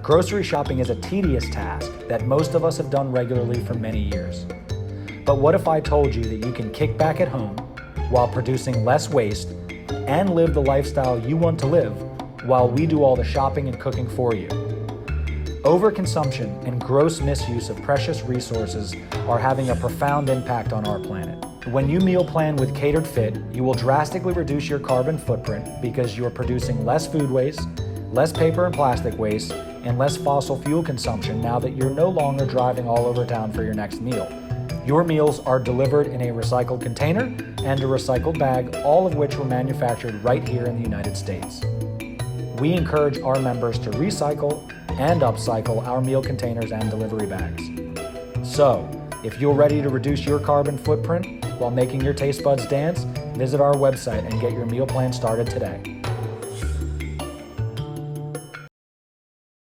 Grocery shopping is a tedious task that most of us have done regularly for many years. But what if I told you that you can kick back at home while producing less waste and live the lifestyle you want to live while we do all the shopping and cooking for you? Overconsumption and gross misuse of precious resources are having a profound impact on our planet. When you meal plan with Catered Fit, you will drastically reduce your carbon footprint because you are producing less food waste, less paper and plastic waste, and less fossil fuel consumption now that you're no longer driving all over town for your next meal. Your meals are delivered in a recycled container and a recycled bag, all of which were manufactured right here in the United States. We encourage our members to recycle and upcycle our meal containers and delivery bags. So, if you're ready to reduce your carbon footprint while making your taste buds dance, visit our website and get your meal plan started today.